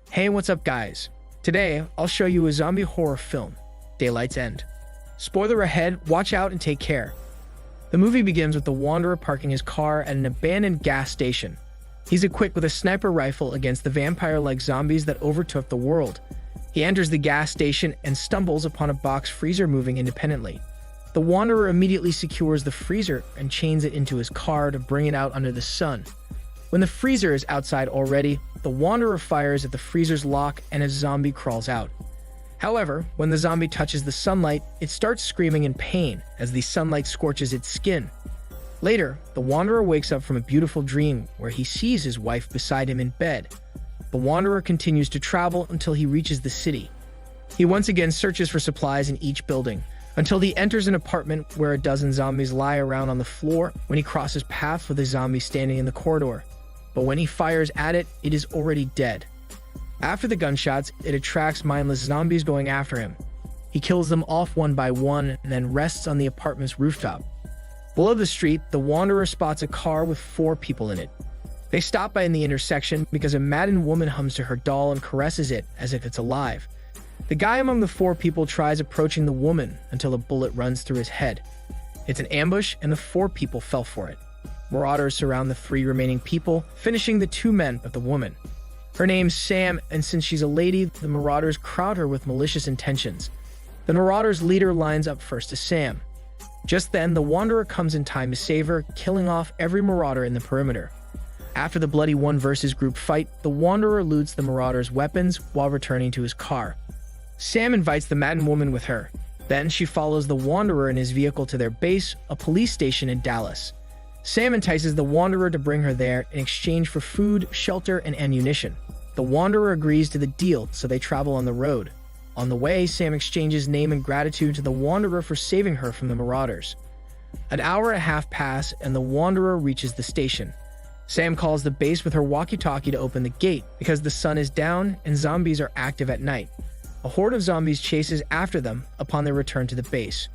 Hey, what's up guys? Today, I'll show you a zombie horror film, Daylight's End. Spoiler ahead, watch out and take care. The movie begins with the Wanderer parking his car at an abandoned gas station. He's equipped with a sniper rifle against the vampire-like zombies that overtook the world. He enters the gas station and stumbles upon a box freezer moving independently. The Wanderer immediately secures the freezer and chains it into his car to bring it out under the sun. When the freezer is outside already, the Wanderer fires at the freezer's lock and a zombie crawls out. However, when the zombie touches the sunlight, it starts screaming in pain as the sunlight scorches its skin. Later, the Wanderer wakes up from a beautiful dream where he sees his wife beside him in bed. The Wanderer continues to travel until he reaches the city. He once again searches for supplies in each building, until he enters an apartment where a dozen zombies lie around on the floor when he crosses paths with a zombie standing in the corridor. But when he fires at it, it is already dead. After the gunshots, it attracts mindless zombies going after him. He kills them off one by one and then rests on the apartment's rooftop. Below the street, the Wanderer spots a car with 4 people in it. They stop by in the intersection because a maddened woman hums to her doll and caresses it as if it's alive. The guy among the 4 people tries approaching the woman until a bullet runs through his head. It's an ambush and the 4 people fell for it. Marauders surround the 3 remaining people, finishing the 2 men but the woman. Her name's Sam, and since she's a lady, the Marauders crowd her with malicious intentions. The Marauders' leader lines up first to Sam. Just then, the Wanderer comes in time to save her, killing off every Marauder in the perimeter. After the bloody one versus group fight, the Wanderer loots the Marauders' weapons while returning to his car. Sam invites the maddened woman with her. Then she follows the Wanderer in his vehicle to their base, a police station in Dallas. Sam entices the Wanderer to bring her there in exchange for food, shelter, and ammunition. The Wanderer agrees to the deal, so they travel on the road. On the way, Sam exchanges name and gratitude to the Wanderer for saving her from the Marauders. An hour and a half pass, and the Wanderer reaches the station. Sam calls the base with her walkie-talkie to open the gate because the sun is down and zombies are active at night. A horde of zombies chases after them upon their return to the base.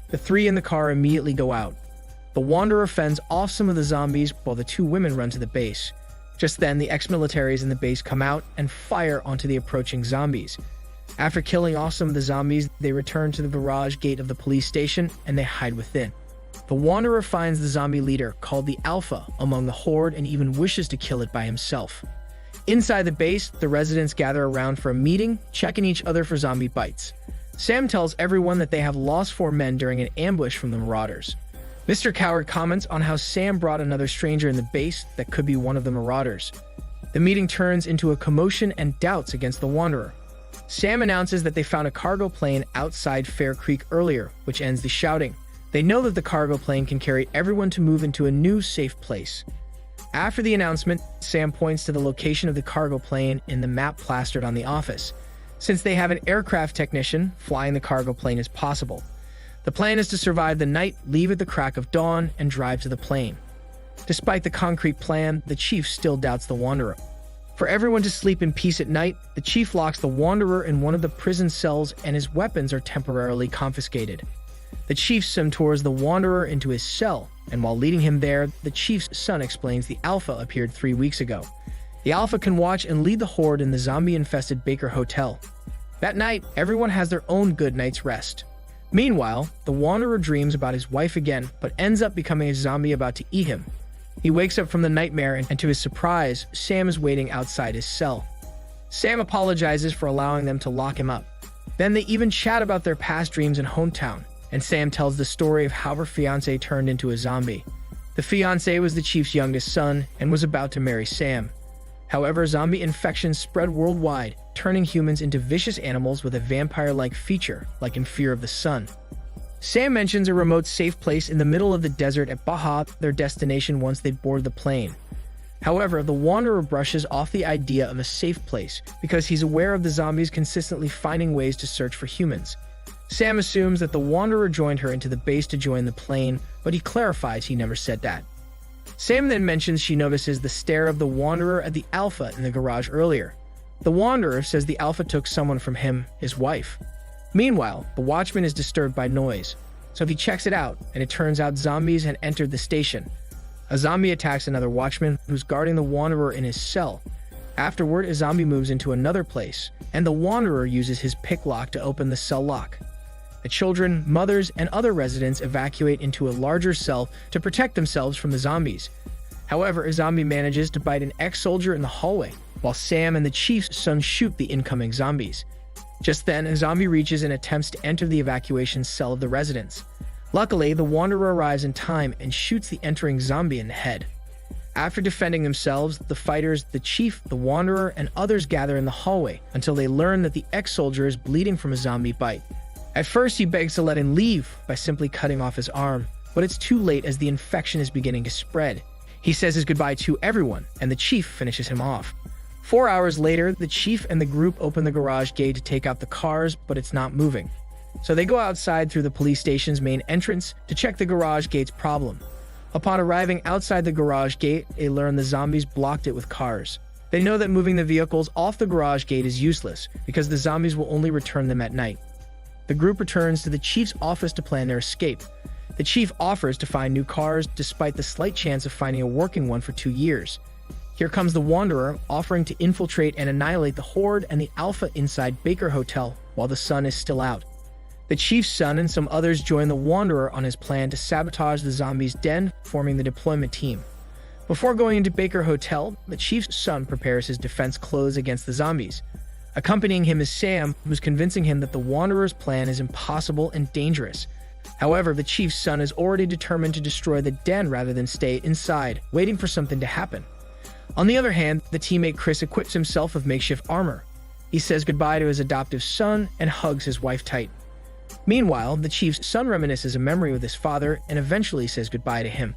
The 3 in the car immediately go out. The Wanderer fends off some of the zombies while the 2 women run to the base. Just then, the ex-militaries in the base come out and fire onto the approaching zombies. After killing off some of the zombies, they return to the garage gate of the police station and they hide within. The Wanderer finds the zombie leader, called the Alpha, among the horde and even wishes to kill it by himself. Inside the base, the residents gather around for a meeting, checking each other for zombie bites. Sam tells everyone that they have lost 4 men during an ambush from the Marauders. Mr. Coward comments on how Sam brought another stranger in the base that could be one of the Marauders. The meeting turns into a commotion and doubts against the Wanderer. Sam announces that they found a cargo plane outside Fair Creek earlier, which ends the shouting. They know that the cargo plane can carry everyone to move into a new safe place. After the announcement, Sam points to the location of the cargo plane in the map plastered on the office. Since they have an aircraft technician, flying the cargo plane is possible. The plan is to survive the night, leave at the crack of dawn, and drive to the plane. Despite the concrete plan, the chief still doubts the Wanderer. For everyone to sleep in peace at night, the chief locks the Wanderer in one of the prison cells and his weapons are temporarily confiscated. The chief tours the Wanderer into his cell, and while leading him there, the chief's son explains the Alpha appeared 3 weeks ago. The Alpha can watch and lead the horde in the zombie-infested Baker Hotel. That night, everyone has their own good night's rest. Meanwhile, the Wanderer dreams about his wife again, but ends up becoming a zombie about to eat him. He wakes up from the nightmare, and to his surprise, Sam is waiting outside his cell. Sam apologizes for allowing them to lock him up. Then they even chat about their past dreams and hometown, and Sam tells the story of how her fiancé turned into a zombie. The fiancé was the chief's youngest son and was about to marry Sam. However, zombie infections spread worldwide, turning humans into vicious animals with a vampire-like feature, like in Fear of the Sun. Sam mentions a remote safe place in the middle of the desert at Baja, their destination once they board the plane. However, the Wanderer brushes off the idea of a safe place because he's aware of the zombies consistently finding ways to search for humans. Sam assumes that the Wanderer joined her into the base to join the plane, but he clarifies he never said that. Sam then mentions she notices the stare of the Wanderer at the Alpha in the garage earlier. The Wanderer says the Alpha took someone from him, his wife. Meanwhile, the Watchman is disturbed by noise. Sophie checks it out, and it turns out zombies had entered the station. A zombie attacks another watchman who's guarding the Wanderer in his cell. Afterward, a zombie moves into another place, and the Wanderer uses his pick lock to open the cell lock. The children, mothers, and other residents evacuate into a larger cell to protect themselves from the zombies. However, a zombie manages to bite an ex-soldier in the hallway, while Sam and the chief's son shoot the incoming zombies. Just then, a zombie reaches and attempts to enter the evacuation cell of the residents. Luckily, the Wanderer arrives in time and shoots the entering zombie in the head. After defending themselves, the fighters, the chief, the Wanderer, and others gather in the hallway until they learn that the ex-soldier is bleeding from a zombie bite. At first, he begs to let him leave by simply cutting off his arm, but it's too late as the infection is beginning to spread. He says his goodbye to everyone, and the chief finishes him off. 4 hours later, the chief and the group open the garage gate to take out the cars, but it's not moving. So they go outside through the police station's main entrance to check the garage gate's problem. Upon arriving outside the garage gate, they learn the zombies blocked it with cars. They know that moving the vehicles off the garage gate is useless because the zombies will only return them at night. The group returns to the chief's office to plan their escape. The chief offers to find new cars despite the slight chance of finding a working one for 2 years. Here comes the Wanderer, offering to infiltrate and annihilate the Horde and the Alpha inside Baker Hotel while the sun is still out. The chief's son and some others join the Wanderer on his plan to sabotage the zombies' den, forming the deployment team. Before going into Baker Hotel, the chief's son prepares his defense clothes against the zombies. Accompanying him is Sam, who's convincing him that the Wanderer's plan is impossible and dangerous. However, the chief's son is already determined to destroy the den rather than stay inside, waiting for something to happen. On the other hand, the teammate Chris equips himself with makeshift armor. He says goodbye to his adoptive son and hugs his wife tight. Meanwhile, the chief's son reminisces a memory with his father and eventually says goodbye to him.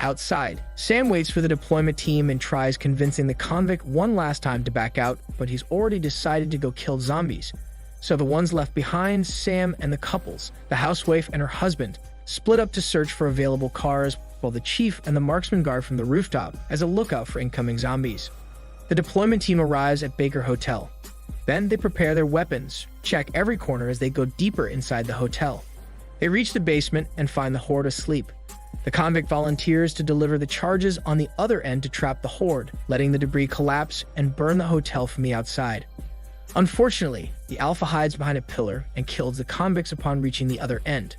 Outside, Sam waits for the deployment team and tries convincing the convict one last time to back out, but he's already decided to go kill zombies. So the ones left behind, Sam and the couples, the housewife and her husband, split up to search for available cars, while the chief and the marksman guard from the rooftop as a lookout for incoming zombies. The deployment team arrives at Baker Hotel. Then they prepare their weapons, check every corner as they go deeper inside the hotel. They reach the basement and find the Horde asleep. The convict volunteers to deliver the charges on the other end to trap the Horde, letting the debris collapse and burn the hotel from the outside. Unfortunately, the Alpha hides behind a pillar and kills the convicts upon reaching the other end.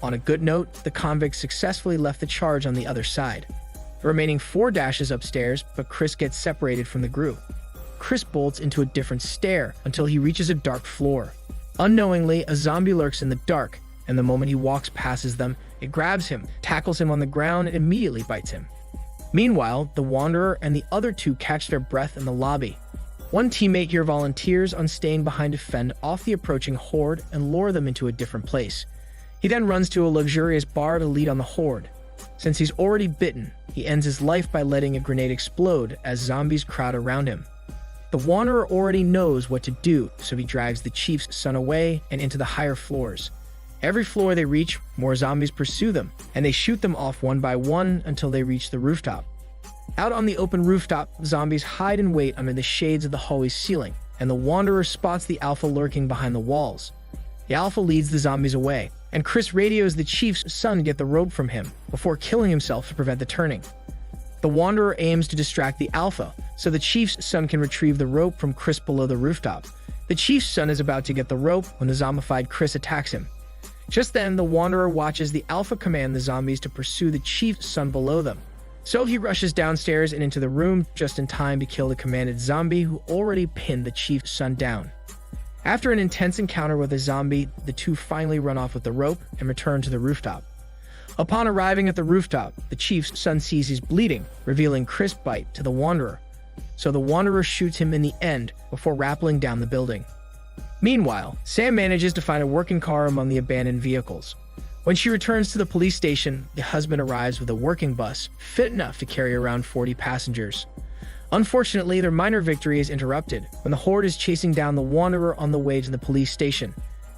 On a good note, the convicts successfully left the charge on the other side. The remaining 4 dashes upstairs, but Chris gets separated from the group. Chris bolts into a different stair until he reaches a dark floor. Unknowingly, a zombie lurks in the dark, and the moment he walks past them, it grabs him, tackles him on the ground, and immediately bites him. Meanwhile, the Wanderer and the other 2 catch their breath in the lobby. One teammate here volunteers on staying behind to fend off the approaching Horde and lure them into a different place. He then runs to a luxurious bar to lead on the Horde. Since he's already bitten, he ends his life by letting a grenade explode as zombies crowd around him. The Wanderer already knows what to do, so he drags the chief's son away and into the higher floors. Every floor they reach, more zombies pursue them, and they shoot them off one by one until they reach the rooftop. Out on the open rooftop, zombies hide and wait under the shades of the hallway's ceiling, and the Wanderer spots the Alpha lurking behind the walls. The Alpha leads the zombies away, and Chris radios the chief's son to get the rope from him, before killing himself to prevent the turning. The Wanderer aims to distract the Alpha, so the chief's son can retrieve the rope from Chris below the rooftop. The chief's son is about to get the rope when the zombified Chris attacks him. Just then, the Wanderer watches the Alpha command the zombies to pursue the chief's son below them. So he rushes downstairs and into the room just in time to kill the commanded zombie who already pinned the chief's son down. After an intense encounter with a zombie, the 2 finally run off with the rope and return to the rooftop. Upon arriving at the rooftop, the chief's son sees he's bleeding, revealing Chris' bite to the Wanderer. So the Wanderer shoots him in the end before rappelling down the building. Meanwhile, Sam manages to find a working car among the abandoned vehicles. When she returns to the police station, the husband arrives with a working bus, fit enough to carry around 40 passengers. Unfortunately, their minor victory is interrupted when the Horde is chasing down the Wanderer on the way to the police station.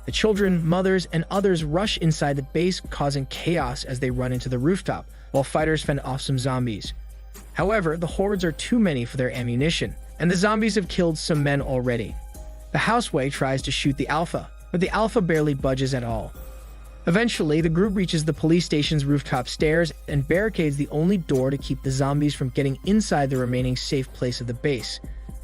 The children, mothers, and others rush inside the base, causing chaos as they run into the rooftop, while fighters fend off some zombies. However, the Hordes are too many for their ammunition, and the zombies have killed some men already. The housewife tries to shoot the Alpha, but the Alpha barely budges at all. Eventually, the group reaches the police station's rooftop stairs and barricades the only door to keep the zombies from getting inside the remaining safe place of the base.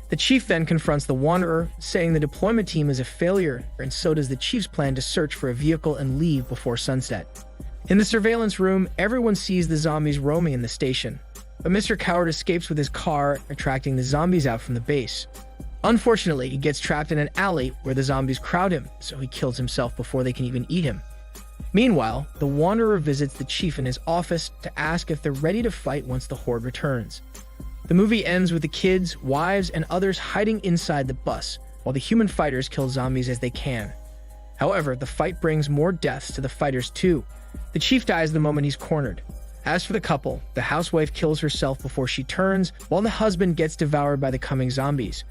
The chief then confronts the Wanderer, saying the deployment team is a failure, and so does the chief's plan to search for a vehicle and leave before sunset. In the surveillance room, everyone sees the zombies roaming in the station, but Mr. Coward escapes with his car, attracting the zombies out from the base. Unfortunately, he gets trapped in an alley where the zombies crowd him, so he kills himself before they can even eat him. Meanwhile, the Wanderer visits the chief in his office to ask if they're ready to fight once the horde returns. The movie ends with the kids, wives, and others hiding inside the bus, while the human fighters kill zombies as they can. However, the fight brings more deaths to the fighters too. The chief dies the moment he's cornered. As for the couple, the housewife kills herself before she turns, while the husband gets devoured by the coming zombies.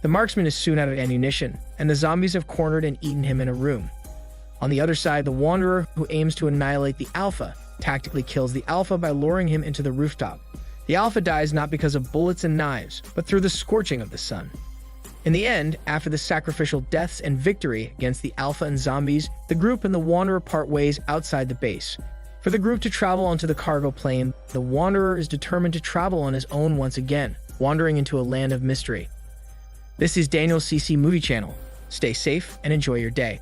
The marksman is soon out of ammunition, and the zombies have cornered and eaten him in a room. On the other side, the Wanderer, who aims to annihilate the Alpha, tactically kills the Alpha by luring him into the rooftop. The Alpha dies not because of bullets and knives, but through the scorching of the sun. In the end, after the sacrificial deaths and victory against the Alpha and zombies, the group and the Wanderer part ways outside the base. For the group to travel onto the cargo plane, the Wanderer is determined to travel on his own once again, wandering into a land of mystery. This is Daniel's CC Movie Channel. Stay safe and enjoy your day.